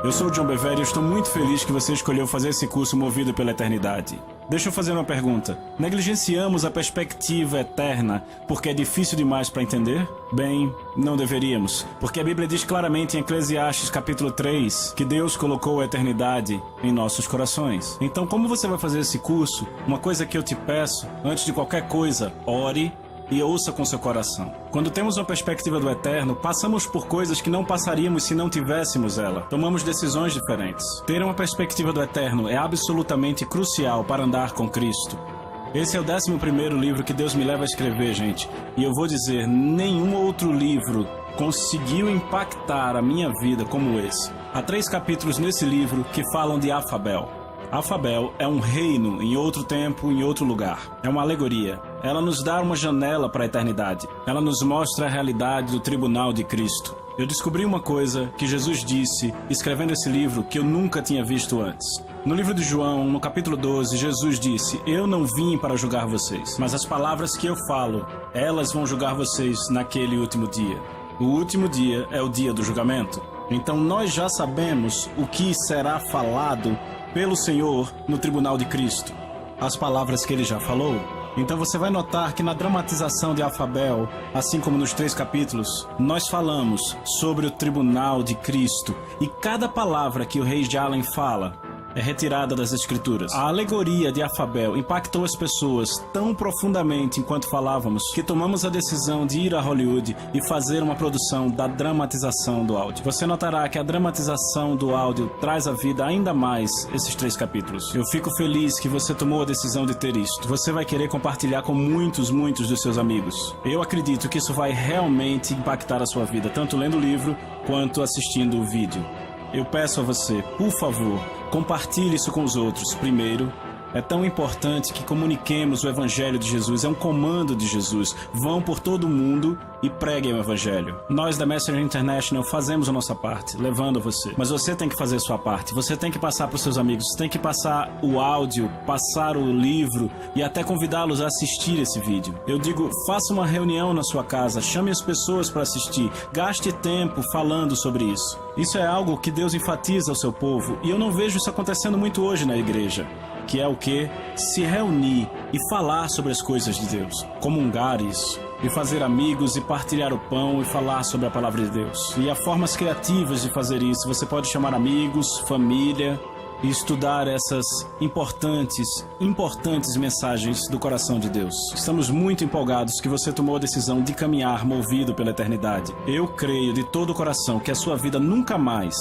Eu sou o John Bevere e estou muito feliz que você escolheu fazer esse curso Movido pela Eternidade. Deixa eu fazer uma pergunta. Negligenciamos a perspectiva eterna porque é difícil demais para entender? Bem, não deveríamos, porque a Bíblia diz claramente em Eclesiastes capítulo 3 que Deus colocou a eternidade em nossos corações. Então, como você vai fazer esse curso? Uma coisa que eu te peço, antes de qualquer coisa, ore e ouça com seu coração. Quando temos uma perspectiva do eterno, passamos por coisas que não passaríamos se não tivéssemos ela. Tomamos decisões diferentes. Ter uma perspectiva do eterno é absolutamente crucial para andar com Cristo. Esse é o 11º livro que Deus me leva a escrever, gente. E eu vou dizer, nenhum outro livro conseguiu impactar a minha vida como esse. Há 3 capítulos nesse livro que falam de Afabel. Afabel é um reino em outro tempo, em outro lugar. É uma alegoria. Ela nos dá uma janela para a eternidade. Ela nos mostra a realidade do tribunal de Cristo. Eu descobri uma coisa que Jesus disse, escrevendo esse livro, que eu nunca tinha visto antes. No livro de João, no capítulo 12, Jesus disse: "Eu não vim para julgar vocês, mas as palavras que eu falo, elas vão julgar vocês naquele último dia." O último dia é o dia do julgamento. Então nós já sabemos o que será falado pelo Senhor no tribunal de Cristo. As palavras que ele já falou. Então você vai notar que na dramatização de Afabel, assim como nos 3 capítulos, nós falamos sobre o tribunal de Cristo. E cada palavra que o rei Jalen fala é retirada das Escrituras. A alegoria de Afabel impactou as pessoas tão profundamente enquanto falávamos que tomamos a decisão de ir a Hollywood e fazer uma produção da dramatização do áudio. Você notará que a dramatização do áudio traz à vida ainda mais esses 3 capítulos. Eu fico feliz que você tomou a decisão de ter isto. Você vai querer compartilhar com muitos dos seus amigos. Eu acredito que isso vai realmente impactar a sua vida, tanto lendo o livro quanto assistindo o vídeo. Eu peço a você, por favor, compartilhe isso com os outros. Primeiro, é tão importante que comuniquemos o Evangelho de Jesus. É um comando de Jesus. Vão por todo o mundo e preguem o Evangelho. Nós da Messenger International fazemos a nossa parte, levando a você. Mas você tem que fazer a sua parte. Você tem que passar para os seus amigos. Você tem que passar o áudio, passar o livro e até convidá-los a assistir esse vídeo. Eu digo, faça uma reunião na sua casa. Chame as pessoas para assistir. Gaste tempo falando sobre isso. Isso é algo que Deus enfatiza ao seu povo. E eu não vejo isso acontecendo muito hoje na igreja. Que é o que? Se reunir e falar sobre as coisas de Deus. Comungar isso. E fazer amigos e partilhar o pão e falar sobre a palavra de Deus. E há formas criativas de fazer isso. Você pode chamar amigos, família e estudar essas importantes mensagens do coração de Deus. Estamos muito empolgados que você tomou a decisão de caminhar movido pela eternidade. Eu creio de todo o coração que a sua vida nunca mais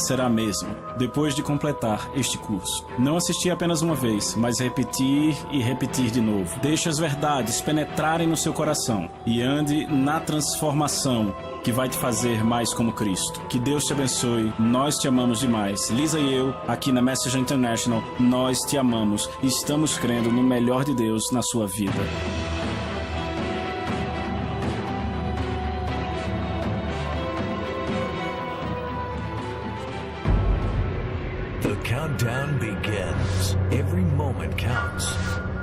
será a mesma depois de completar este curso. Não assistir apenas uma vez, mas repetir e repetir de novo. Deixe as verdades penetrarem no seu coração e ande na transformação que vai te fazer mais como Cristo. Que Deus te abençoe. Nós te amamos demais. Lisa e eu, aqui na Messenger International, nós te amamos e estamos crendo no melhor de Deus na sua vida. The countdown begins. Every moment counts.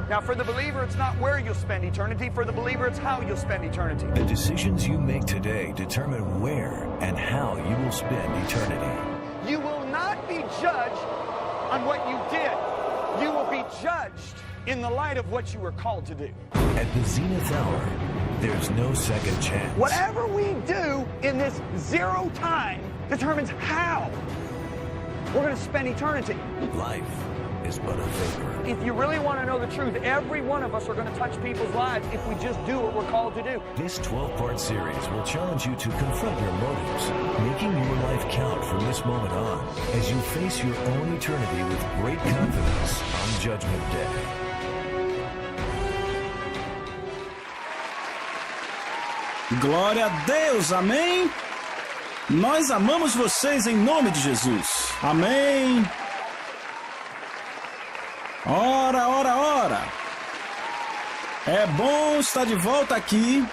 Now, for the believer, it's not where you'll spend eternity. For the believer, it's how you'll spend eternity. The decisions you make today determine where and how you will spend eternity. You will not be judged on what you did. You will be judged in the light of what you were called to do. At the zenith hour, there's no second chance. Whatever we do in this zero time determines how we're going to spend eternity. Life is but a vapor. If you really want to know the truth, every one of us are going to touch people's lives if we just do what we're called to do. This 12-part series will challenge you to confront your motives, making your life count from this moment on as you face your own eternity with great confidence on Judgment Day. Glória a Deus, amém? Nós amamos vocês em nome de Jesus. Amém. Ora, ora, ora. É bom estar de volta aqui.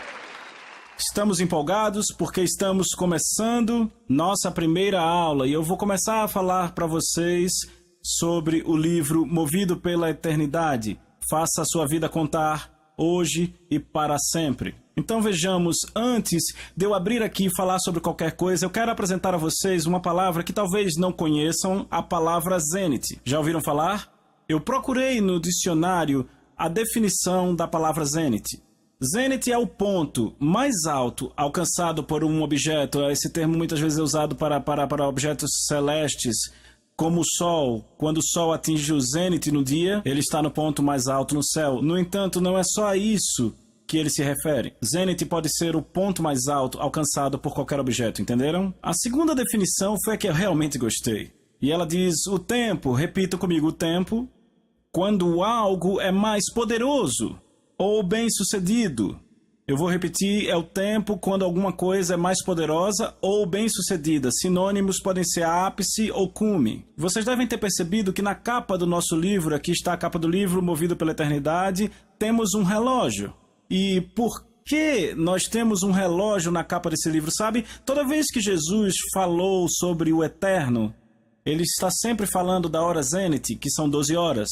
Estamos empolgados porque estamos começando nossa primeira aula e eu vou começar a falar para vocês sobre o livro Movido pela Eternidade. Faça a sua vida contar hoje e para sempre. Então vejamos, antes de eu abrir aqui e falar sobre qualquer coisa, eu quero apresentar a vocês uma palavra que talvez não conheçam, a palavra zenith. Já ouviram falar? Eu procurei no dicionário a definição da palavra zenith. Zenith é o ponto mais alto alcançado por um objeto. Esse termo muitas vezes é usado para objetos celestes, como o Sol. Quando o Sol atinge o zênite no dia, ele está no ponto mais alto no céu. No entanto, não é só a isso que ele se refere. Zênite pode ser o ponto mais alto alcançado por qualquer objeto, entenderam? A segunda definição foi a que eu realmente gostei. E ela diz, o tempo, repita comigo, o tempo, quando algo é mais poderoso ou bem-sucedido. Eu vou repetir, é o tempo quando alguma coisa é mais poderosa ou bem-sucedida. Sinônimos podem ser ápice ou cume. Vocês devem ter percebido que na capa do nosso livro, aqui está a capa do livro Movido pela Eternidade, temos um relógio. E por que nós temos um relógio na capa desse livro, sabe? Toda vez que Jesus falou sobre o eterno, ele está sempre falando da hora zênite, que são 12 horas.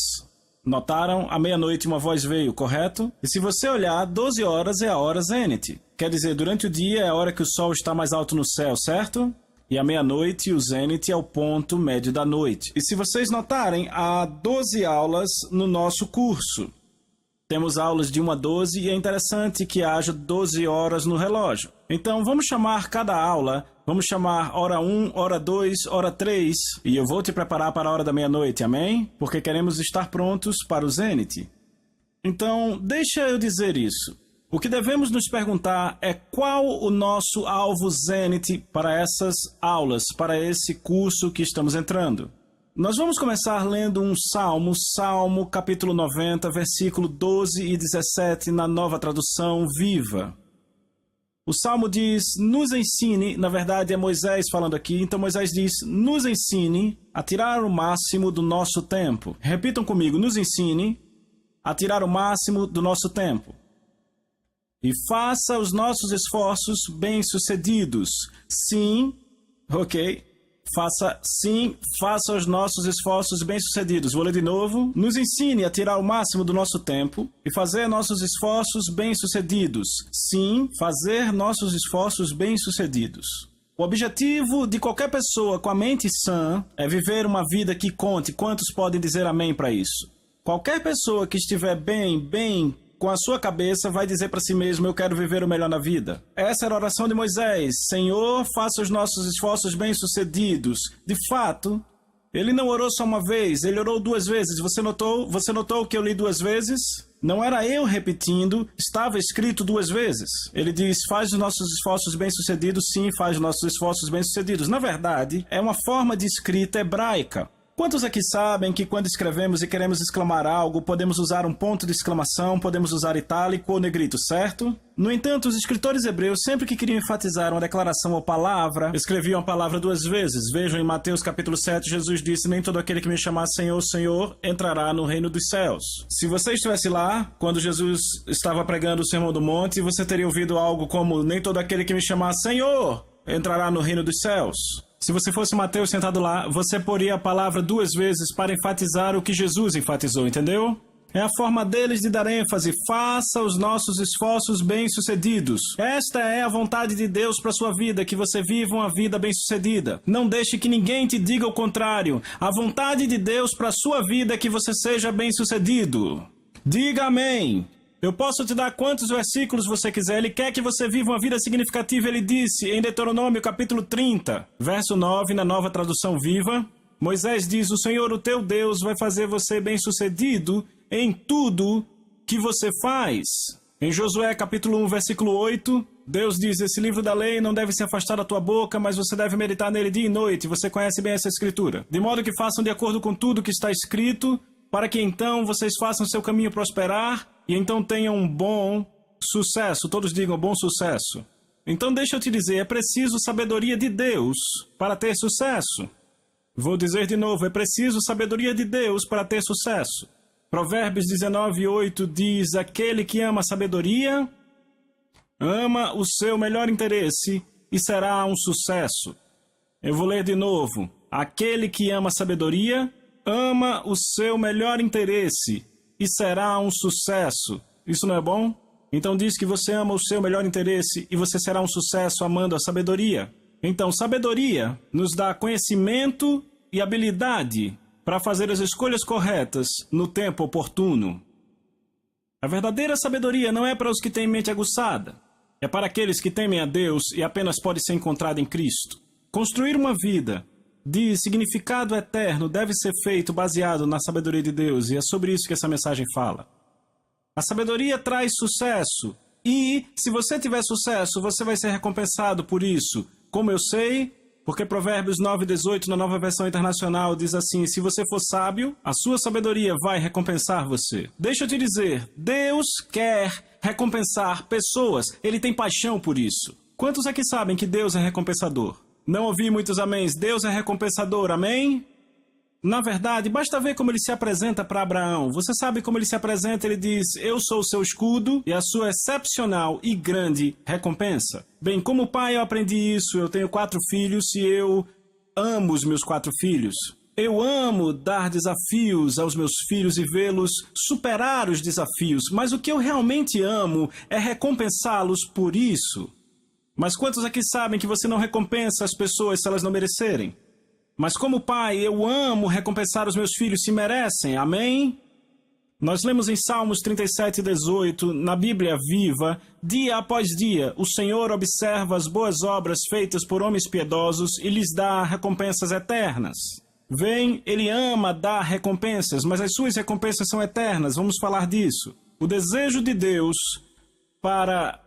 Notaram? À meia-noite uma voz veio, correto? E se você olhar, 12 horas é a hora zênite. Quer dizer, durante o dia é a hora que o sol está mais alto no céu, certo? E à meia-noite o zênite é o ponto médio da noite. E se vocês notarem, há 12 aulas no nosso curso. Temos aulas de 1 a 12 e é interessante que haja 12 horas no relógio. Então vamos chamar cada aula, vamos chamar hora 1, hora 2, hora 3 e eu vou te preparar para a hora da meia-noite, amém? Porque queremos estar prontos para o zênite. Então deixa eu dizer isso. O que devemos nos perguntar é qual o nosso alvo zênite para essas aulas, para esse curso que estamos entrando. Nós vamos começar lendo um salmo, Salmo capítulo 90, versículo 12 e 17, na Nova Tradução Viva. O salmo diz, nos ensine, na verdade é Moisés falando aqui, então Moisés diz, nos ensine a tirar o máximo do nosso tempo. Repitam comigo, nos ensine a tirar o máximo do nosso tempo. E faça os nossos esforços bem-sucedidos. Sim, ok. Faça os nossos esforços bem-sucedidos. Vou ler de novo. Nos ensine a tirar o máximo do nosso tempo e fazer nossos esforços bem-sucedidos. Sim, fazer nossos esforços bem-sucedidos. O objetivo de qualquer pessoa com a mente sã é viver uma vida que conte. Quantos podem dizer amém para isso? Qualquer pessoa que estiver bem com a sua cabeça, vai dizer para si mesmo, eu quero viver o melhor na vida. Essa era a oração de Moisés. Senhor, faça os nossos esforços bem-sucedidos. De fato, ele não orou só uma vez, ele orou 2 vezes. Você notou que eu li 2 vezes? Não era eu repetindo, estava escrito 2 vezes. Ele diz, faz os nossos esforços bem-sucedidos. Sim, faz os nossos esforços bem-sucedidos. Na verdade, é uma forma de escrita hebraica. Quantos aqui sabem que quando escrevemos e queremos exclamar algo, podemos usar um ponto de exclamação, podemos usar itálico ou negrito, certo? No entanto, os escritores hebreus, sempre que queriam enfatizar uma declaração ou palavra, escreviam a palavra 2 vezes. Vejam em Mateus capítulo 7, Jesus disse, nem todo aquele que me chamar Senhor, Senhor, entrará no reino dos céus. Se você estivesse lá, quando Jesus estava pregando o Sermão do Monte, você teria ouvido algo como, nem todo aquele que me chamar Senhor, entrará no reino dos céus. Se você fosse Mateus sentado lá, você poria a palavra 2 vezes para enfatizar o que Jesus enfatizou, entendeu? É a forma deles de dar ênfase. Faça os nossos esforços bem-sucedidos. Esta é a vontade de Deus para sua vida, que você viva uma vida bem-sucedida. Não deixe que ninguém te diga o contrário. A vontade de Deus para sua vida é que você seja bem-sucedido. Diga amém. Eu posso te dar quantos versículos você quiser. Ele quer que você viva uma vida significativa. Ele disse em Deuteronômio capítulo 30, verso 9, na Nova Tradução Viva, Moisés diz, o Senhor, o teu Deus, vai fazer você bem-sucedido em tudo que você faz. Em Josué capítulo 1, versículo 8, Deus diz, esse livro da lei não deve se afastar da tua boca, mas você deve meditar nele dia e noite. Você conhece bem essa escritura. De modo que façam de acordo com tudo que está escrito, para que então vocês façam seu caminho prosperar e então tenham um bom sucesso. Todos digam bom sucesso. Então deixa eu te dizer, é preciso sabedoria de Deus para ter sucesso. Vou dizer de novo, é preciso sabedoria de Deus para ter sucesso. Provérbios 19:8 diz, aquele que ama a sabedoria, ama o seu melhor interesse e será um sucesso. Eu vou ler de novo. Aquele que ama a sabedoria, ama o seu melhor interesse e será um sucesso. Isso não é bom? Então diz que você ama o seu melhor interesse e você será um sucesso amando a sabedoria. Então, sabedoria nos dá conhecimento e habilidade para fazer as escolhas corretas no tempo oportuno. A verdadeira sabedoria não é para os que têm mente aguçada. É para aqueles que temem a Deus e apenas pode ser encontrada em Cristo. Construir uma vida de significado eterno deve ser feito baseado na sabedoria de Deus, e é sobre isso que essa mensagem fala. A sabedoria traz sucesso, e se você tiver sucesso, você vai ser recompensado por isso. Como eu sei? Porque Provérbios 9:18 na Nova Versão Internacional diz assim: se você for sábio, a sua sabedoria vai recompensar você. Deixa eu te dizer, Deus quer recompensar pessoas. Ele tem paixão por isso. Quantos aqui sabem que Deus é recompensador? Não ouvi muitos améns. Deus é recompensador, amém? Na verdade, basta ver como ele se apresenta para Abraão. Você sabe como ele se apresenta? Ele diz: eu sou o seu escudo e a sua excepcional e grande recompensa. Bem, como pai eu aprendi isso. Eu tenho 4 filhos e eu amo os meus 4 filhos. Eu amo dar desafios aos meus filhos e vê-los superar os desafios. Mas o que eu realmente amo é recompensá-los por isso. Mas quantos aqui sabem que você não recompensa as pessoas se elas não merecerem? Mas como pai, eu amo recompensar os meus filhos se merecem, amém? Nós lemos em Salmos 37:18, na Bíblia Viva: dia após dia, o Senhor observa as boas obras feitas por homens piedosos e lhes dá recompensas eternas. Vem, ele ama dar recompensas, mas as suas recompensas são eternas, vamos falar disso. O desejo de Deus para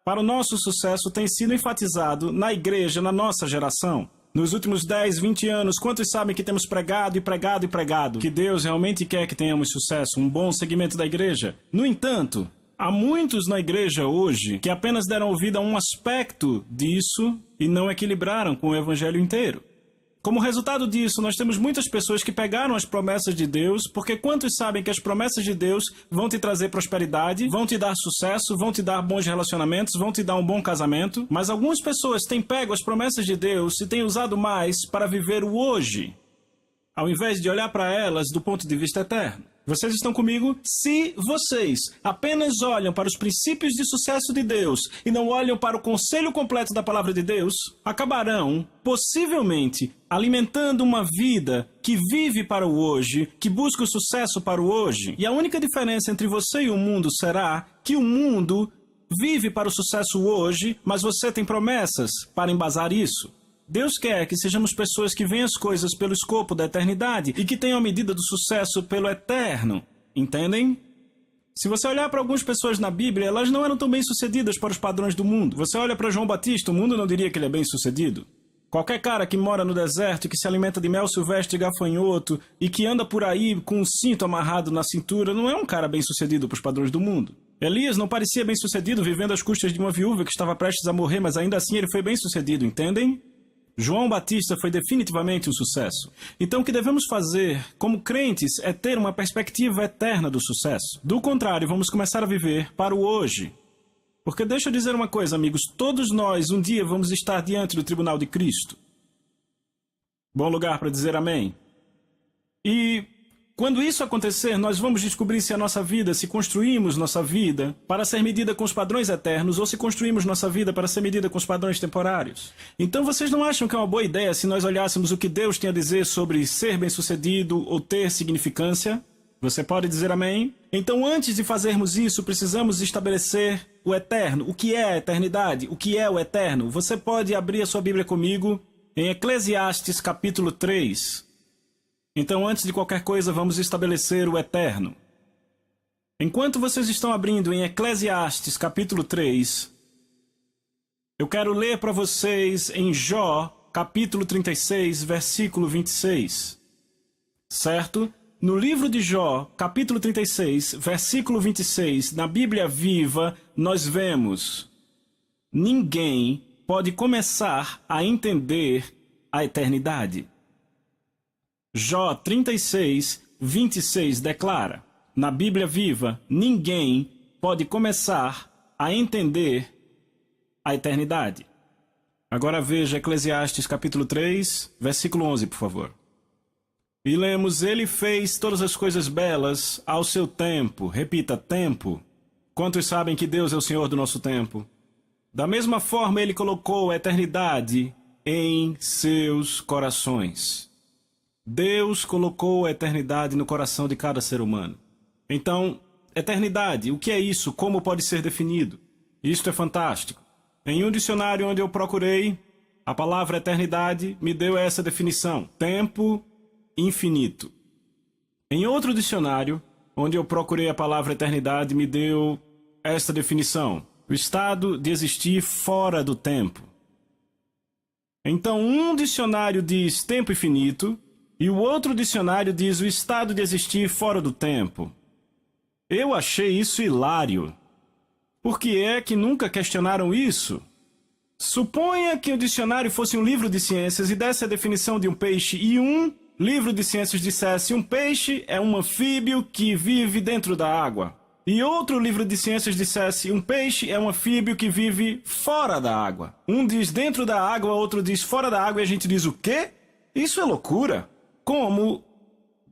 o nosso sucesso tem sido enfatizado na igreja, na nossa geração. Nos últimos 10, 20 anos, quantos sabem que temos pregado e pregado e pregado que Deus realmente quer que tenhamos sucesso, um bom segmento da igreja? No entanto, há muitos na igreja hoje que apenas deram ouvido a um aspecto disso e não equilibraram com o evangelho inteiro. Como resultado disso, nós temos muitas pessoas que pegaram as promessas de Deus, porque quantos sabem que as promessas de Deus vão te trazer prosperidade, vão te dar sucesso, vão te dar bons relacionamentos, vão te dar um bom casamento, mas algumas pessoas têm pego as promessas de Deus e têm usado mais para viver o hoje, ao invés de olhar para elas do ponto de vista eterno. Vocês estão comigo? Se vocês apenas olham para os princípios de sucesso de Deus e não olham para o conselho completo da palavra de Deus, acabarão, possivelmente, alimentando uma vida que vive para o hoje, que busca o sucesso para o hoje. E a única diferença entre você e o mundo será que o mundo vive para o sucesso hoje, mas você tem promessas para embasar isso. Deus quer que sejamos pessoas que veem as coisas pelo escopo da eternidade e que tenham a medida do sucesso pelo eterno. Entendem? Se você olhar para algumas pessoas na Bíblia, elas não eram tão bem-sucedidas para os padrões do mundo. Você olha para João Batista, o mundo não diria que ele é bem-sucedido. Qualquer cara que mora no deserto, que se alimenta de mel silvestre e gafanhoto e que anda por aí com um cinto amarrado na cintura, não é um cara bem-sucedido para os padrões do mundo. Elias não parecia bem-sucedido vivendo às custas de uma viúva que estava prestes a morrer, mas ainda assim ele foi bem-sucedido, entendem? João Batista foi definitivamente um sucesso. Então o que devemos fazer como crentes é ter uma perspectiva eterna do sucesso. Do contrário, vamos começar a viver para o hoje. Porque deixa eu dizer uma coisa, amigos, todos nós um dia vamos estar diante do tribunal de Cristo. Bom lugar para dizer amém. E quando isso acontecer, nós vamos descobrir se a nossa vida, se construímos nossa vida para ser medida com os padrões eternos ou se construímos nossa vida para ser medida com os padrões temporários. Então vocês não acham que é uma boa ideia se nós olhássemos o que Deus tem a dizer sobre ser bem-sucedido ou ter significância? Você pode dizer amém? Então antes de fazermos isso, precisamos estabelecer o eterno. O que é a eternidade? O que é o eterno? Você pode abrir a sua Bíblia comigo em Eclesiastes capítulo 3. Então, antes de qualquer coisa, vamos estabelecer o eterno. Enquanto vocês estão abrindo em Eclesiastes, capítulo 3, eu quero ler para vocês em Jó, capítulo 36, versículo 26. Certo? No livro de Jó, capítulo 36, versículo 26, na Bíblia Viva, nós vemos: ninguém pode começar a entender a eternidade. Jó 36, 26 declara, na Bíblia Viva, ninguém pode começar a entender a eternidade. Agora veja Eclesiastes capítulo 3, versículo 11, por favor. E lemos: ele fez todas as coisas belas ao seu tempo. Repita, tempo. Quantos sabem que Deus é o Senhor do nosso tempo? Da mesma forma, Ele colocou a eternidade em seus corações. Deus colocou a eternidade no coração de cada ser humano. Então, eternidade, o que é isso? Como pode ser definido? Isto é fantástico. Em um dicionário onde eu procurei, a palavra eternidade me deu essa definição: tempo infinito. Em outro dicionário, onde eu procurei a palavra eternidade, me deu esta definição: o estado de existir fora do tempo. Então, um dicionário diz tempo infinito e o outro dicionário diz o estado de existir fora do tempo. Eu achei isso hilário. Por que é que nunca questionaram isso? Suponha que o dicionário fosse um livro de ciências e desse a definição de um peixe e um livro de ciências dissesse: um peixe é um anfíbio que vive dentro da água. E outro livro de ciências dissesse: um peixe é um anfíbio que vive fora da água. Um diz dentro da água, outro diz fora da água, e a gente diz o quê? Isso é loucura. Como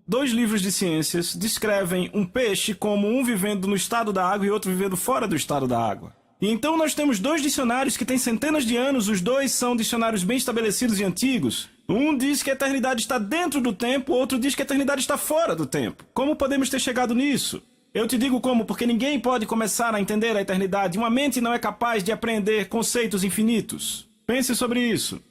dois livros de ciências descrevem um peixe como um vivendo no estado da água e outro vivendo fora do estado da água. E então nós temos dois dicionários que têm centenas de anos, os dois são dicionários bem estabelecidos e antigos. Um diz que a eternidade está dentro do tempo, o outro diz que a eternidade está fora do tempo. Como podemos ter chegado nisso? Eu te digo como, porque ninguém pode começar a entender a eternidade. Uma mente não é capaz de apreender conceitos infinitos. Pense sobre isso.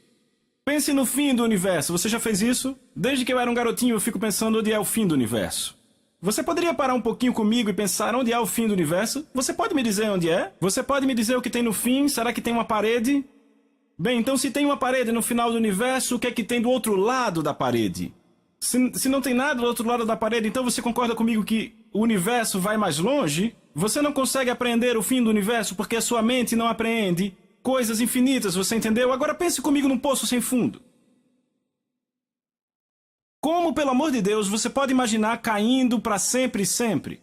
Pense no fim do universo. Você já fez isso? Desde que eu era um garotinho, eu fico pensando onde é o fim do universo. Você poderia parar um pouquinho comigo e pensar onde é o fim do universo? Você pode me dizer onde é? Você pode me dizer o que tem no fim? Será que tem uma parede? Bem, então se tem uma parede no final do universo, o que é que tem do outro lado da parede? Se não tem nada do outro lado da parede, então você concorda comigo que o universo vai mais longe? Você não consegue apreender o fim do universo porque a sua mente não apreende coisas infinitas, você entendeu? Agora pense comigo num poço sem fundo. Como, pelo amor de Deus, você pode imaginar caindo para sempre e sempre?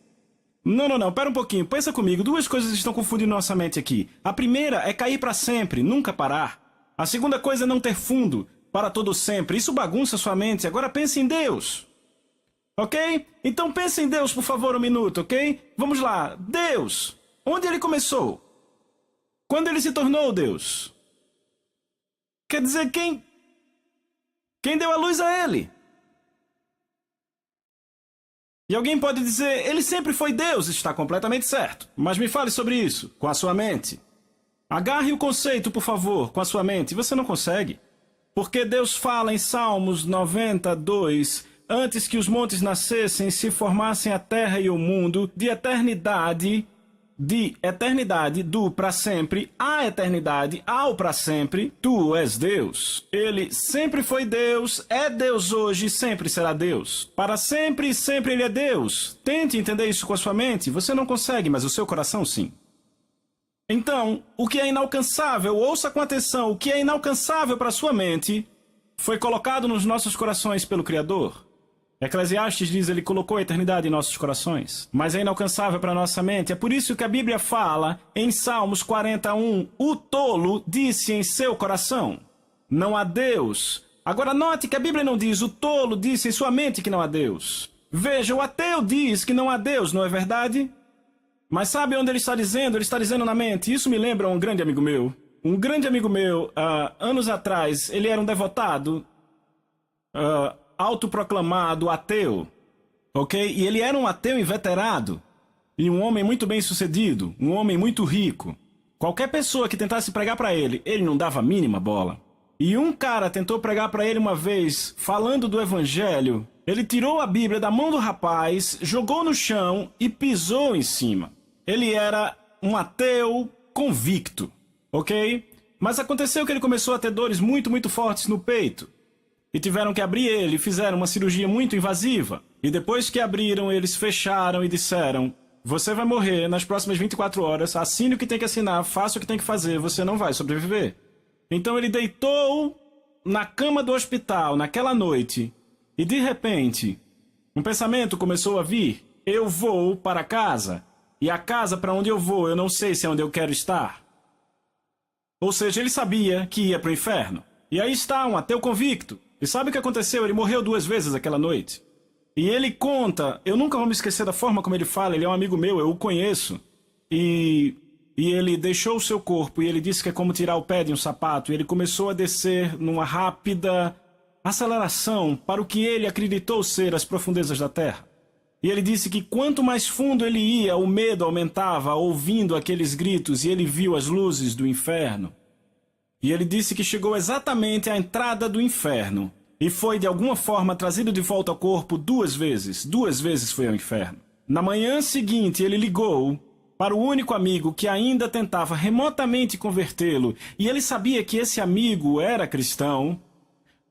Não, pera um pouquinho, pensa comigo, duas coisas estão confundindo nossa mente aqui. A primeira é cair para sempre, nunca parar. A segunda coisa é não ter fundo, para todo sempre. Isso bagunça sua mente. Agora pense em Deus. Ok? Então pense em Deus, por favor, um minuto, ok? Vamos lá. Deus. Onde ele começou? Quando ele se tornou Deus? Quer dizer, quem deu a luz a ele? E alguém pode dizer, ele sempre foi Deus, está completamente certo. Mas me fale sobre isso, com a sua mente. Agarre o conceito, por favor, com a sua mente. Você não consegue. Porque Deus fala em Salmos 92, antes que os montes nascessem, se formassem a terra e o mundo, de eternidade, do para sempre, a eternidade, ao para sempre, tu és Deus. Ele sempre foi Deus, é Deus hoje e sempre será Deus. Para sempre e sempre ele é Deus. Tente entender isso com a sua mente. Você não consegue, mas o seu coração sim. Então, o que é inalcançável, ouça com atenção, o que é inalcançável para sua mente foi colocado nos nossos corações pelo Criador. Eclesiastes diz, ele colocou a eternidade em nossos corações, mas é inalcançável para nossa mente. É por isso que a Bíblia fala em Salmos 41, o tolo disse em seu coração, não há Deus. Agora note que a Bíblia não diz, o tolo disse em sua mente que não há Deus. Veja, o ateu diz que não há Deus, não é verdade? Mas sabe onde ele está dizendo? Ele está dizendo na mente. Isso me lembra um grande amigo meu. Um grande amigo meu, anos atrás, ele era um devotado, autoproclamado ateu, ok? E ele era um ateu inveterado. E um homem muito bem sucedido, um homem muito rico. Qualquer pessoa que tentasse pregar para ele, ele não dava a mínima bola. E um cara tentou pregar para ele uma vez, falando do evangelho. Ele tirou a Bíblia da mão do rapaz, jogou no chão e pisou em cima. Ele era um ateu convicto, ok? Mas aconteceu que ele começou a ter dores muito fortes no peito. E tiveram que abrir ele, fizeram uma cirurgia muito invasiva. E depois que abriram, eles fecharam e disseram, você vai morrer nas próximas 24 horas, assine o que tem que assinar, faça o que tem que fazer, você não vai sobreviver. Então ele deitou na cama do hospital naquela noite e de repente um pensamento começou a vir, eu vou para casa. E a casa para onde eu vou, eu não sei se é onde eu quero estar. Ou seja, ele sabia que ia para o inferno. E aí está um ateu convicto. E sabe o que aconteceu? Ele morreu 2 vezes aquela noite. E ele conta, eu nunca vou me esquecer da forma como ele fala, ele é um amigo meu, eu o conheço. e ele deixou o seu corpo, e ele disse que é como tirar o pé de um sapato, e ele começou a descer numa rápida aceleração para o que ele acreditou ser as profundezas da terra. E ele disse que quanto mais fundo ele ia, o medo aumentava, ouvindo aqueles gritos, e ele viu as luzes do inferno. E ele disse que chegou exatamente à entrada do inferno, e foi de alguma forma trazido de volta ao corpo 2 vezes. 2 vezes foi ao inferno. Na manhã seguinte, ele ligou para o único amigo que ainda tentava remotamente convertê-lo, e ele sabia que esse amigo era cristão.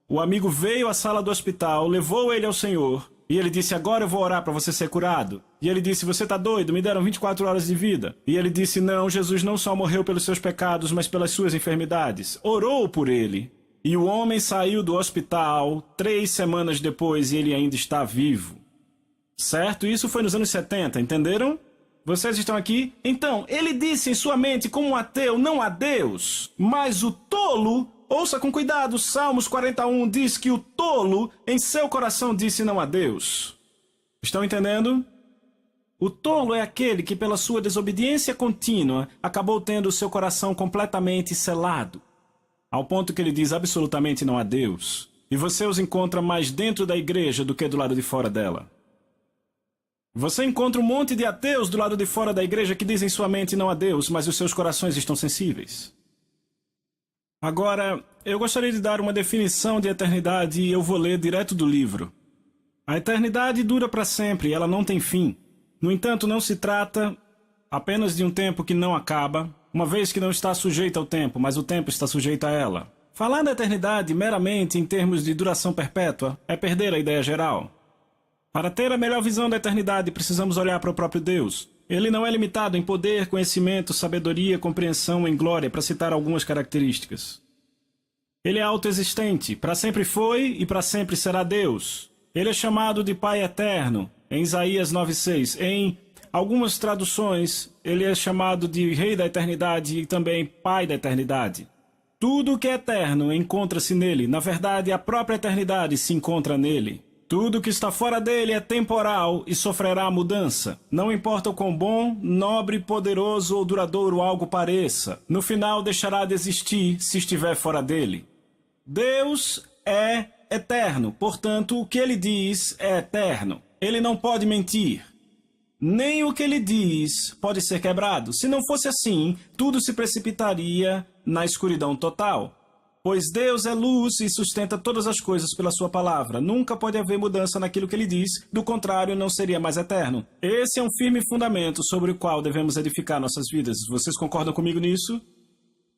O amigo veio à sala do hospital, levou ele ao Senhor, e ele disse: agora eu vou orar para você ser curado. E ele disse: você está doido? Me deram 24 horas de vida. E ele disse: não, Jesus não só morreu pelos seus pecados, mas pelas suas enfermidades. Orou por ele. E o homem saiu do hospital 3 semanas depois e ele ainda está vivo. Certo? Isso foi nos anos 70, entenderam? Vocês estão aqui? Então, ele disse em sua mente como um ateu: não há Deus. Mas o tolo... Ouça com cuidado, Salmos 41 diz que o tolo em seu coração disse não a Deus. Estão entendendo? O tolo é aquele que pela sua desobediência contínua acabou tendo o seu coração completamente selado, ao ponto que ele diz absolutamente não a Deus. E você os encontra mais dentro da igreja do que do lado de fora dela. Você encontra um monte de ateus do lado de fora da igreja que dizem em sua mente não a Deus, mas os seus corações estão sensíveis. Agora, eu gostaria de dar uma definição de eternidade e eu vou ler direto do livro. A eternidade dura para sempre, ela não tem fim. No entanto, não se trata apenas de um tempo que não acaba, uma vez que não está sujeita ao tempo, mas o tempo está sujeito a ela. Falar da eternidade meramente em termos de duração perpétua é perder a ideia geral. Para ter a melhor visão da eternidade, precisamos olhar para o próprio Deus. Ele não é limitado em poder, conhecimento, sabedoria, compreensão, em glória, para citar algumas características. Ele é autoexistente, para sempre foi e para sempre será Deus. Ele é chamado de Pai Eterno, em Isaías 9:6. Em algumas traduções, ele é chamado de Rei da Eternidade e também Pai da Eternidade. Tudo o que é eterno encontra-se nele. Na verdade, a própria eternidade se encontra nele. Tudo que está fora dele é temporal e sofrerá mudança. Não importa o quão bom, nobre, poderoso ou duradouro algo pareça. No final deixará de existir se estiver fora dele. Deus é eterno, portanto, o que ele diz é eterno. Ele não pode mentir. Nem o que ele diz pode ser quebrado. Se não fosse assim, tudo se precipitaria na escuridão total. Pois Deus é luz e sustenta todas as coisas pela sua palavra. Nunca pode haver mudança naquilo que ele diz, do contrário, não seria mais eterno. Esse é um firme fundamento sobre o qual devemos edificar nossas vidas. Vocês concordam comigo nisso?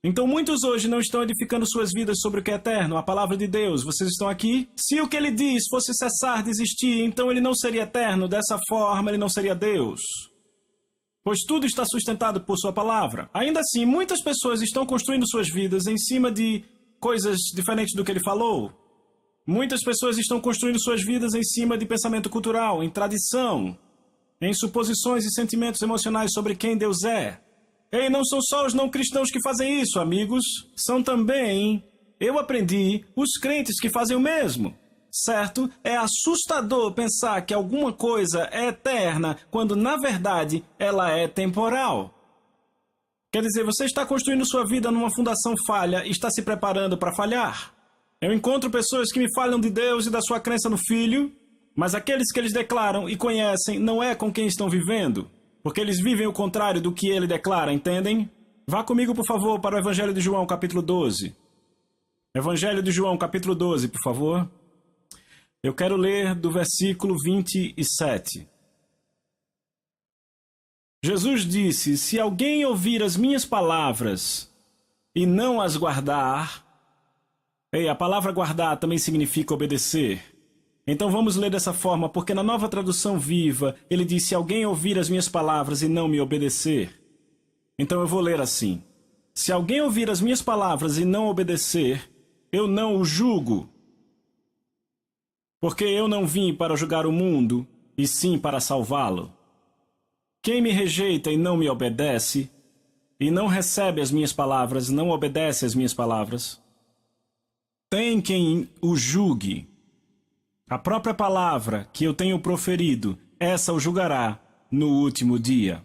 Então muitos hoje não estão edificando suas vidas sobre o que é eterno, a palavra de Deus. Vocês estão aqui? Se o que ele diz fosse cessar de existir, então ele não seria eterno. Dessa forma, ele não seria Deus. Pois tudo está sustentado por sua palavra. Ainda assim, muitas pessoas estão construindo suas vidas em cima de coisas diferentes do que ele falou. Muitas pessoas estão construindo suas vidas em cima de pensamento cultural, em tradição, em suposições e sentimentos emocionais sobre quem Deus é. E não são só os não cristãos que fazem isso, amigos. São também, eu aprendi, os crentes que fazem o mesmo. Certo? É assustador pensar que alguma coisa é eterna quando, na verdade, ela é temporal. Quer dizer, você está construindo sua vida numa fundação falha e está se preparando para falhar. Eu encontro pessoas que me falam de Deus e da sua crença no Filho, mas aqueles que eles declaram e conhecem não é com quem estão vivendo, porque eles vivem o contrário do que ele declara, entendem? Vá comigo, por favor, para o Evangelho de João, capítulo 12. Evangelho de João, capítulo 12, por favor. Eu quero ler do versículo 27. Jesus disse: se alguém ouvir as minhas palavras e não as guardar... a palavra guardar também significa obedecer. Então vamos ler dessa forma, porque na Nova Tradução Viva, ele diz: se alguém ouvir as minhas palavras e não me obedecer. Então eu vou ler assim: se alguém ouvir as minhas palavras e não obedecer, eu não o julgo. Porque eu não vim para julgar o mundo, e sim para salvá-lo. Quem me rejeita e não me obedece, e não recebe as minhas palavras, não obedece às minhas palavras, tem quem o julgue. A própria palavra que eu tenho proferido, essa o julgará no último dia.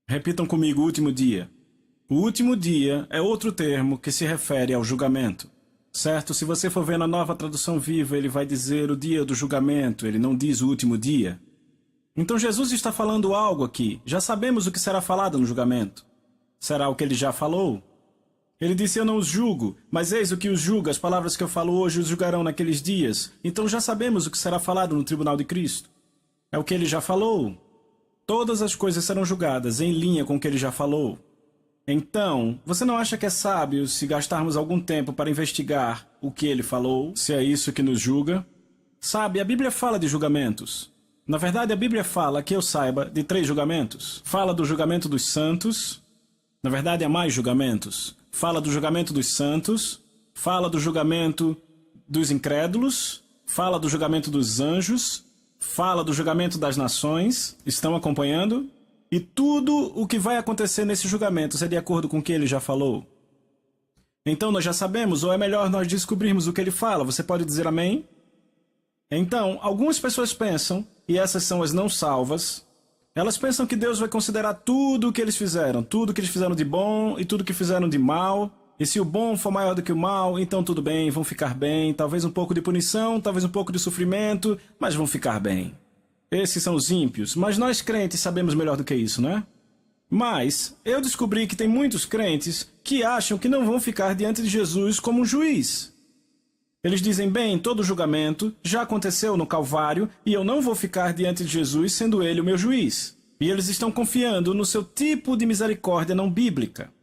Repitam comigo: último dia. O último dia é outro termo que se refere ao julgamento. Certo? Se você for ver na Nova Tradução Viva, ele vai dizer o dia do julgamento, ele não diz o último dia. Então Jesus está falando algo aqui. Já sabemos o que será falado no julgamento. Será o que ele já falou? Ele disse: eu não os julgo, mas eis o que os julga, as palavras que eu falo hoje os julgarão naqueles dias. Então já sabemos o que será falado no tribunal de Cristo. É o que ele já falou. Todas as coisas serão julgadas em linha com o que ele já falou. Então, você não acha que é sábio se gastarmos algum tempo para investigar o que ele falou, se é isso que nos julga? Sabe, a Bíblia fala de julgamentos. Na verdade, a Bíblia fala, que eu saiba, de 3 julgamentos. Fala do julgamento dos santos. Na verdade, há mais julgamentos. Fala do julgamento dos santos. Fala do julgamento dos incrédulos. Fala do julgamento dos anjos. Fala do julgamento das nações. Estão acompanhando? E tudo o que vai acontecer nesse julgamento é de acordo com o que ele já falou. Então nós já sabemos, ou é melhor nós descobrirmos o que ele fala? Você pode dizer amém? Então, algumas pessoas pensam, e essas são as não salvas, elas pensam que Deus vai considerar tudo o que eles fizeram, tudo que eles fizeram de bom e tudo que fizeram de mal, e se o bom for maior do que o mal, então tudo bem, vão ficar bem, talvez um pouco de punição, talvez um pouco de sofrimento, mas vão ficar bem. Esses são os ímpios, mas nós crentes sabemos melhor do que isso, não é? Mas eu descobri que tem muitos crentes que acham que não vão ficar diante de Jesus como um juiz. Eles dizem: bem, todo julgamento já aconteceu no Calvário e eu não vou ficar diante de Jesus sendo ele o meu juiz. E eles estão confiando no seu tipo de misericórdia não bíblica.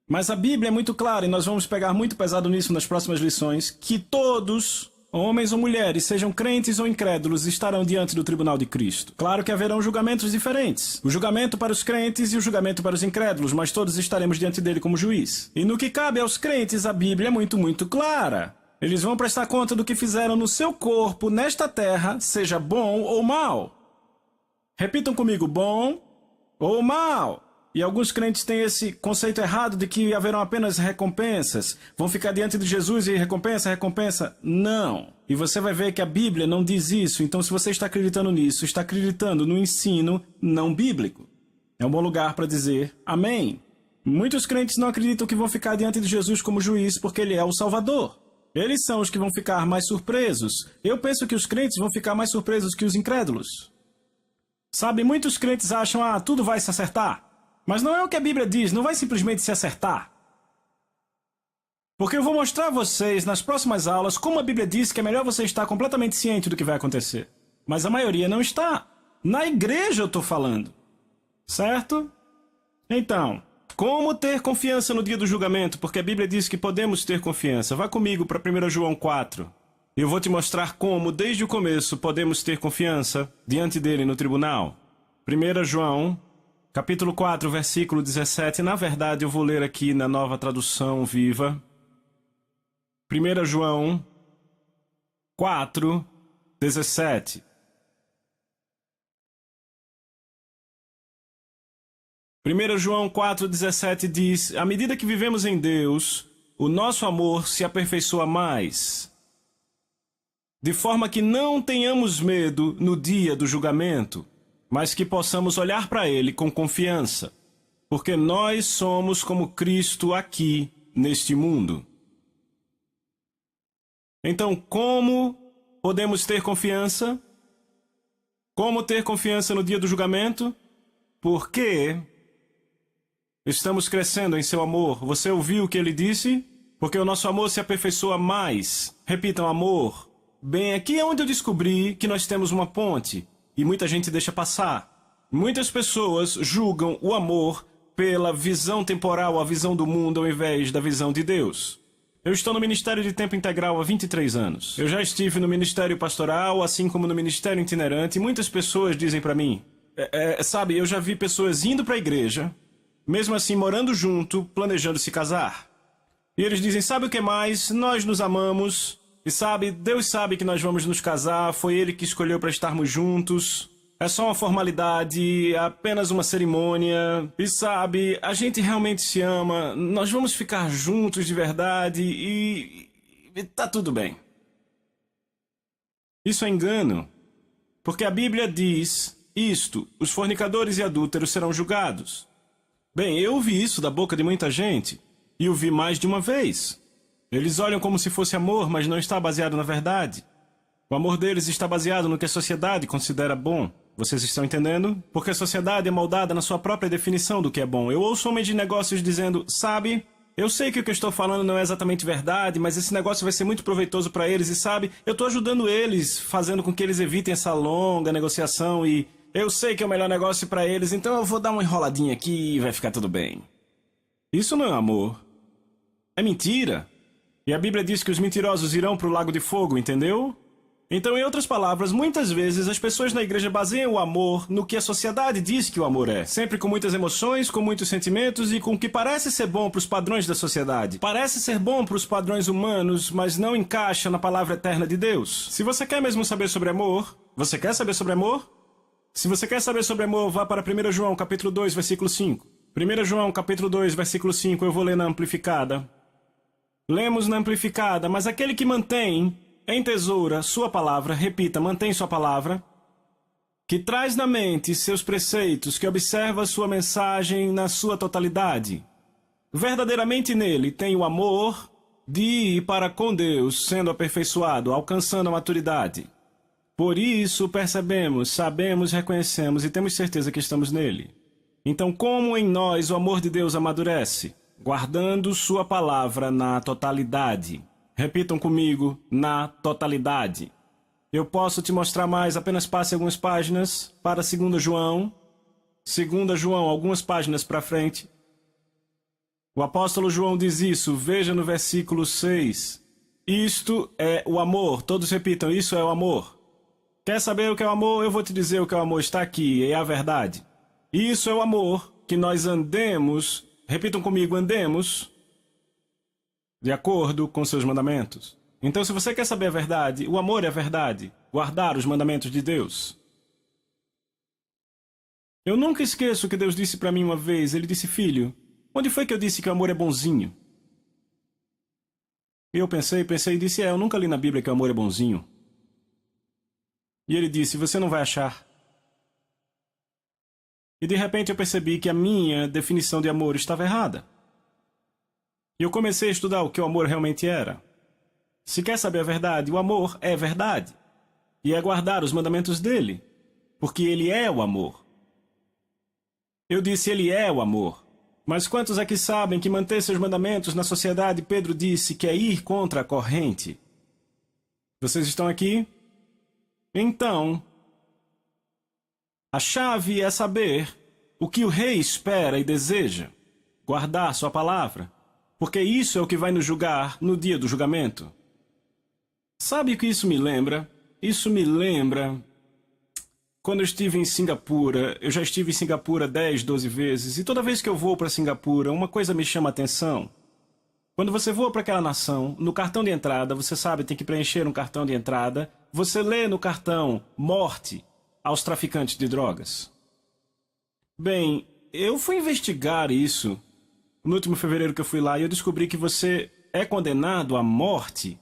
Mas a Bíblia é muito clara, e nós vamos pegar muito pesado nisso nas próximas lições, que todos, homens ou mulheres, sejam crentes ou incrédulos, estarão diante do tribunal de Cristo. Claro que haverão julgamentos diferentes. O julgamento para os crentes e o julgamento para os incrédulos, mas todos estaremos diante dele como juiz. E no que cabe aos crentes, a Bíblia é muito clara. Eles vão prestar conta do que fizeram no seu corpo, nesta terra, seja bom ou mal. Repitam comigo: bom ou mal. E alguns crentes têm esse conceito errado de que haverão apenas recompensas. Vão ficar diante de Jesus e recompensa. Não. E você vai ver que a Bíblia não diz isso. Então, se você está acreditando nisso, está acreditando no ensino não bíblico. É um bom lugar para dizer amém. Muitos crentes não acreditam que vão ficar diante de Jesus como juiz porque ele é o Salvador. Eles são os que vão ficar mais surpresos. Eu penso que os crentes vão ficar mais surpresos que os incrédulos. Sabe, muitos crentes acham: tudo vai se acertar. Mas não é o que a Bíblia diz, não vai simplesmente se acertar. Porque eu vou mostrar a vocês nas próximas aulas como a Bíblia diz que é melhor você estar completamente ciente do que vai acontecer. Mas a maioria não está. Na igreja eu estou falando. Certo? Então, como ter confiança no dia do julgamento? Porque a Bíblia diz que podemos ter confiança. Vá comigo para 1 João 4. Eu vou te mostrar como, desde o começo, podemos ter confiança diante dele no tribunal. 1 João capítulo 4, versículo 17, na verdade eu vou ler aqui na Nova Tradução Viva. 1 João 4, 17. João 4,17 diz: à medida que vivemos em Deus, o nosso amor se aperfeiçoa mais, de forma que não tenhamos medo no dia do julgamento, mas que possamos olhar para ele com confiança, porque nós somos como Cristo aqui neste mundo. Então, como podemos ter confiança? Como ter confiança no dia do julgamento? Porque estamos crescendo em seu amor. Você ouviu o que ele disse? Porque o nosso amor se aperfeiçoa mais. Repitam: amor. Bem, aqui é onde eu descobri que nós temos uma ponte. E muita gente deixa passar. Muitas pessoas julgam o amor pela visão temporal, a visão do mundo, ao invés da visão de Deus. Eu estou no Ministério de Tempo Integral há 23 anos. Eu já estive no Ministério Pastoral, assim como no Ministério Itinerante, e muitas pessoas dizem para mim, sabe, eu já vi pessoas indo para a igreja, mesmo assim morando junto, planejando se casar. E eles dizem: sabe o que mais? Nós nos amamos. E sabe, Deus sabe que nós vamos nos casar, foi Ele que escolheu para estarmos juntos. É só uma formalidade, apenas uma cerimônia. E sabe, a gente realmente se ama, nós vamos ficar juntos de verdade e tá tudo bem. Isso é engano, porque a Bíblia diz, isto: os fornicadores e adúlteros serão julgados. Bem, eu ouvi isso da boca de muita gente, e o vi mais de uma vez. Eles olham como se fosse amor, mas não está baseado na verdade. O amor deles está baseado no que a sociedade considera bom. Vocês estão entendendo? Porque a sociedade é moldada na sua própria definição do que é bom. Eu ouço homens de negócios dizendo: sabe, eu sei que o que eu estou falando não é exatamente verdade, mas esse negócio vai ser muito proveitoso para eles e sabe, eu estou ajudando eles, fazendo com que eles evitem essa longa negociação e eu sei que é o melhor negócio para eles, então eu vou dar uma enroladinha aqui e vai ficar tudo bem. Isso não é amor. É mentira. E a Bíblia diz que os mentirosos irão para o lago de fogo, entendeu? Então, em outras palavras, muitas vezes as pessoas na igreja baseiam o amor no que a sociedade diz que o amor é. Sempre com muitas emoções, com muitos sentimentos e com o que parece ser bom para os padrões da sociedade. Parece ser bom para os padrões humanos, mas não encaixa na palavra eterna de Deus. Se você quer mesmo saber sobre amor, você quer saber sobre amor? Se você quer saber sobre amor, vá para 1 João, capítulo 2, versículo 5. 1 João, capítulo 2, versículo 5, eu vou ler na amplificada. Lemos na amplificada: mas aquele que mantém em tesoura sua palavra, repita, mantém sua palavra, que traz na mente seus preceitos, que observa sua mensagem na sua totalidade. Verdadeiramente nele tem o amor de ir para com Deus, sendo aperfeiçoado, alcançando a maturidade. Por isso percebemos, sabemos, reconhecemos e temos certeza que estamos nele. Então, como em nós o amor de Deus amadurece? Guardando sua palavra na totalidade. Repitam comigo: na totalidade. Eu posso te mostrar mais, apenas passe algumas páginas para 2 João. 2 João, algumas páginas para frente. O apóstolo João diz isso, veja no versículo 6. Isto é o amor. Todos repitam: isso é o amor. Quer saber o que é o amor? Eu vou te dizer o que é o amor. Está aqui, é a verdade. Isso é o amor, que nós andemos, repitam comigo, andemos de acordo com seus mandamentos. Então, se você quer saber a verdade, o amor é a verdade. Guardar os mandamentos de Deus. Eu nunca esqueço o que Deus disse para mim uma vez. Ele disse: filho, onde foi que eu disse que o amor é bonzinho? E eu pensei e disse: eu nunca li na Bíblia que o amor é bonzinho. E ele disse: você não vai achar. E de repente eu percebi que a minha definição de amor estava errada. E eu comecei a estudar o que o amor realmente era. Se quer saber a verdade, o amor é verdade. E é guardar os mandamentos dele, porque ele é o amor. Eu disse: ele é o amor. Mas quantos aqui sabem que manter seus mandamentos na sociedade, Pedro disse, que é ir contra a corrente? Vocês estão aqui? Então, a chave é saber o que o rei espera e deseja. Guardar sua palavra. Porque isso é o que vai nos julgar no dia do julgamento. Sabe o que isso me lembra? Isso me lembra quando eu estive em Singapura. Eu já estive em Singapura 10, 12 vezes. E toda vez que eu vou para Singapura, uma coisa me chama a atenção. Quando você voa para aquela nação, no cartão de entrada, você sabe, tem que preencher um cartão de entrada. Você lê no cartão: morte aos traficantes de drogas. Bem, eu fui investigar isso no último fevereiro que eu fui lá, e eu descobri que você é condenado à morte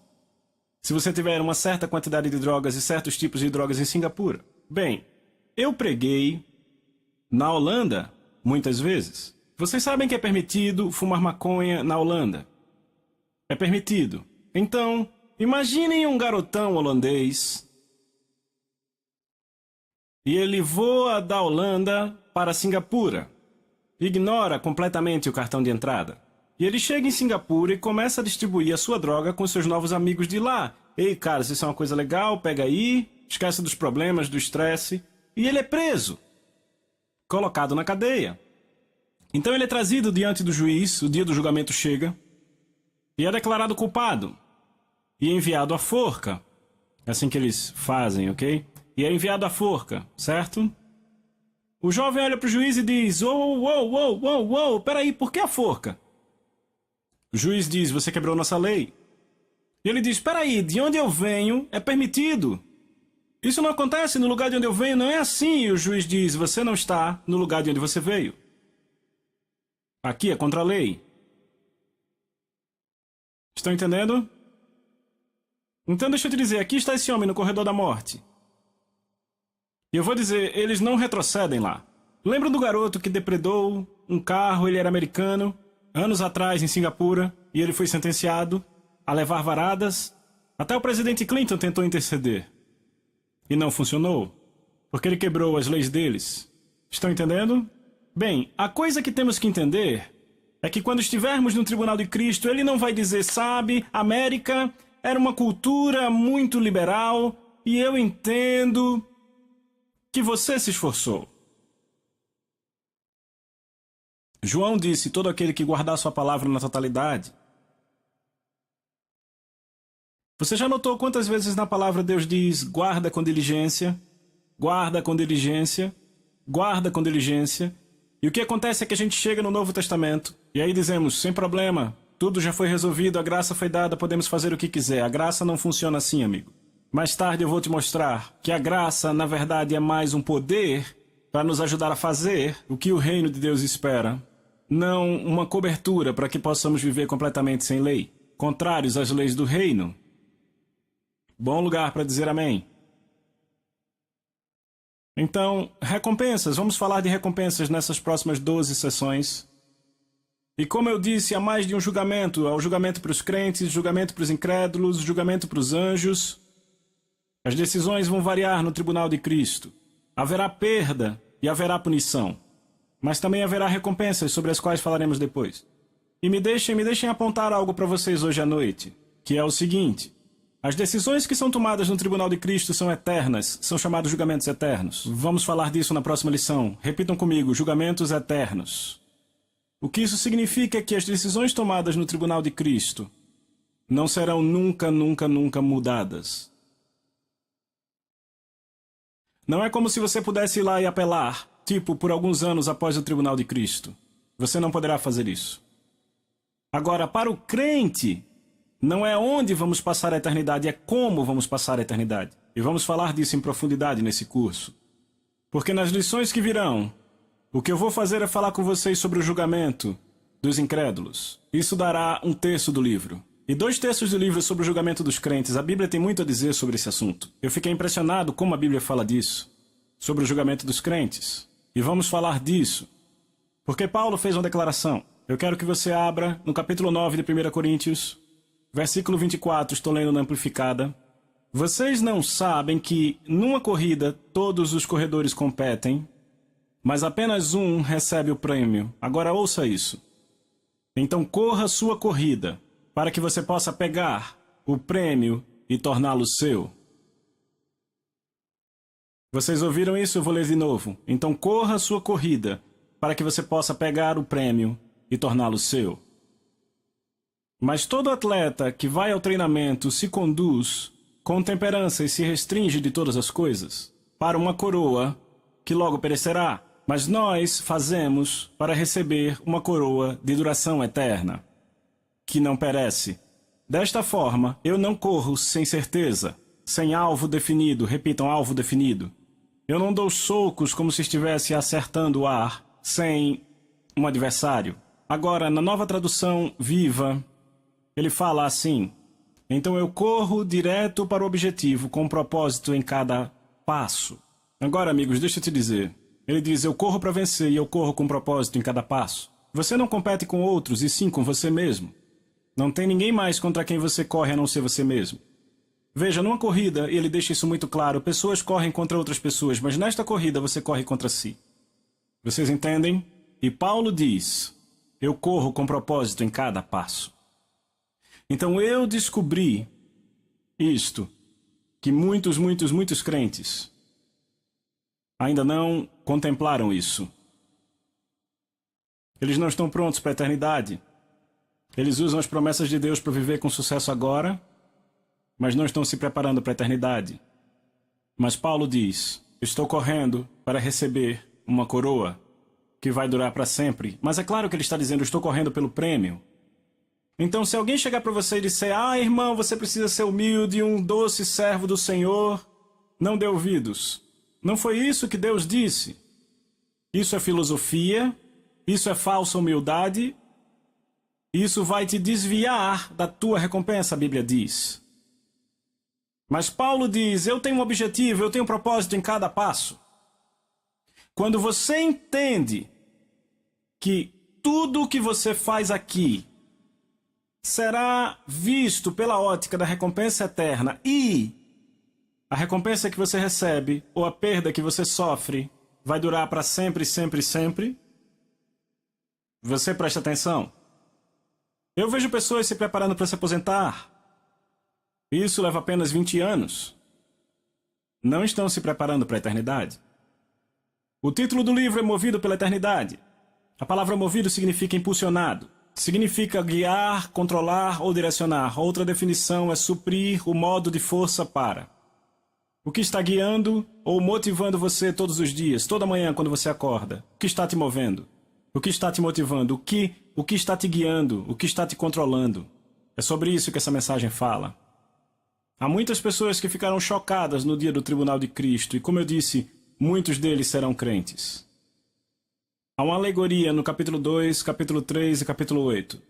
se você tiver uma certa quantidade de drogas e certos tipos de drogas em Singapura. Bem, eu preguei na Holanda muitas vezes. Vocês sabem que é permitido fumar maconha na Holanda. É permitido. Então, imaginem um garotão holandês e ele voa da Holanda para Singapura. Ignora completamente o cartão de entrada. E ele chega em Singapura e começa a distribuir a sua droga com seus novos amigos de lá. Ei, cara, isso é uma coisa legal, pega aí, esquece dos problemas, do estresse. E ele é preso. Colocado na cadeia. Então ele é trazido diante do juiz, o dia do julgamento chega, e é declarado culpado. E é enviado à forca. É assim que eles fazem, ok? E é enviado à forca, certo? O jovem olha para o juiz e diz: peraí, por que a forca? O juiz diz: você quebrou nossa lei. E ele diz: peraí, de onde eu venho é permitido. Isso não acontece no lugar de onde eu venho, não é assim. E o juiz diz: você não está no lugar de onde você veio. Aqui é contra a lei. Estão entendendo? Então deixa eu te dizer, aqui está esse homem no corredor da morte. E eu vou dizer, eles não retrocedem lá. Lembram do garoto que depredou um carro, ele era americano, anos atrás em Singapura, e ele foi sentenciado a levar varadas? Até o presidente Clinton tentou interceder. E não funcionou, porque ele quebrou as leis deles. Estão entendendo? Bem, a coisa que temos que entender é que quando estivermos no tribunal de Cristo, ele não vai dizer, sabe, América era uma cultura muito liberal e eu entendo que você se esforçou. João disse, todo aquele que guardar sua palavra na totalidade. Você já notou quantas vezes na palavra Deus diz, guarda com diligência, guarda com diligência, guarda com diligência. E o que acontece é que a gente chega no Novo Testamento e aí dizemos, sem problema, tudo já foi resolvido, a graça foi dada, podemos fazer o que quiser. A graça não funciona assim, amigo. Mais tarde eu vou te mostrar que a graça, na verdade, é mais um poder para nos ajudar a fazer o que o reino de Deus espera. Não uma cobertura para que possamos viver completamente sem lei, contrários às leis do reino. Bom lugar para dizer amém. Então, recompensas. Vamos falar de recompensas nessas próximas 12 sessões. E como eu disse, há mais de um julgamento. Há o julgamento para os crentes, julgamento para os incrédulos, julgamento para os anjos. As decisões vão variar no tribunal de Cristo. Haverá perda e haverá punição. Mas também haverá recompensas sobre as quais falaremos depois. E me deixem apontar algo para vocês hoje à noite, que é o seguinte. As decisões que são tomadas no tribunal de Cristo são eternas, são chamados julgamentos eternos. Vamos falar disso na próxima lição. Repitam comigo, julgamentos eternos. O que isso significa é que as decisões tomadas no tribunal de Cristo não serão nunca mudadas. Não é como se você pudesse ir lá e apelar, tipo, por alguns anos após o tribunal de Cristo. Você não poderá fazer isso. Agora, para o crente, não é onde vamos passar a eternidade, é como vamos passar a eternidade. E vamos falar disso em profundidade nesse curso. Porque nas lições que virão, o que eu vou fazer é falar com vocês sobre o julgamento dos incrédulos. Isso dará 1/3 do livro. E 2/3 do livro sobre o julgamento dos crentes. A Bíblia tem muito a dizer sobre esse assunto. Eu fiquei impressionado como a Bíblia fala disso, sobre o julgamento dos crentes. E vamos falar disso, porque Paulo fez uma declaração. Eu quero que você abra no capítulo 9 de 1 Coríntios, versículo 24, estou lendo na Amplificada. Vocês não sabem que, numa corrida, todos os corredores competem, mas apenas um recebe o prêmio. Agora ouça isso. Então corra sua corrida, para que você possa pegar o prêmio e torná-lo seu. Vocês ouviram isso? Eu vou ler de novo. Então corra sua corrida, para que você possa pegar o prêmio e torná-lo seu. Mas todo atleta que vai ao treinamento se conduz com temperança e se restringe de todas as coisas para uma coroa que logo perecerá. Mas nós fazemos para receber uma coroa de duração eterna, que não perece. Desta forma, eu não corro sem certeza, sem alvo definido. Repitam, alvo definido. Eu não dou socos como se estivesse acertando o ar, sem um adversário. Agora, na nova tradução viva, ele fala assim: então eu corro direto para o objetivo, com um propósito em cada passo. Agora, amigos, deixa eu te dizer. Ele diz, eu corro para vencer e eu corro com um propósito em cada passo. Você não compete com outros, e sim com você mesmo. Não tem ninguém mais contra quem você corre a não ser você mesmo. Veja, numa corrida, e ele deixa isso muito claro, pessoas correm contra outras pessoas, mas nesta corrida você corre contra si. Vocês entendem? E Paulo diz, eu corro com propósito em cada passo. Então eu descobri isto, que muitos crentes ainda não contemplaram isso. Eles não estão prontos para a eternidade. Eles usam as promessas de Deus para viver com sucesso agora, mas não estão se preparando para a eternidade. Mas Paulo diz, estou correndo para receber uma coroa que vai durar para sempre. Mas é claro que ele está dizendo, estou correndo pelo prêmio. Então se alguém chegar para você e disser, irmão, você precisa ser humilde, um doce servo do Senhor, não dê ouvidos. Não foi isso que Deus disse. Isso é filosofia, isso é falsa humildade, isso vai te desviar da tua recompensa, a Bíblia diz. Mas Paulo diz, eu tenho um objetivo, eu tenho um propósito em cada passo. Quando você entende que tudo o que você faz aqui será visto pela ótica da recompensa eterna e a recompensa que você recebe ou a perda que você sofre vai durar para sempre, sempre, sempre, você presta atenção. Eu vejo pessoas se preparando para se aposentar. Isso leva apenas 20 anos. Não estão se preparando para a eternidade. O título do livro é Movido pela Eternidade. A palavra movido significa impulsionado. Significa guiar, controlar ou direcionar. Outra definição é suprir o modo de força para. O que está guiando ou motivando você todos os dias, toda manhã quando você acorda? O que está te movendo? O que está te motivando? O que está te guiando? O que está te controlando? É sobre isso que essa mensagem fala. Há muitas pessoas que ficaram chocadas no dia do Tribunal de Cristo e, como eu disse, muitos deles serão crentes. Há uma alegoria no capítulo 2, capítulo 3 e capítulo 8.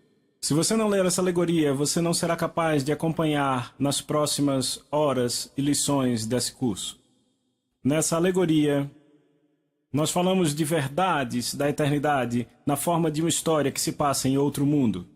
Se você não ler essa alegoria, você não será capaz de acompanhar nas próximas horas e lições desse curso. Nessa alegoria, nós falamos de verdades da eternidade na forma de uma história que se passa em outro mundo.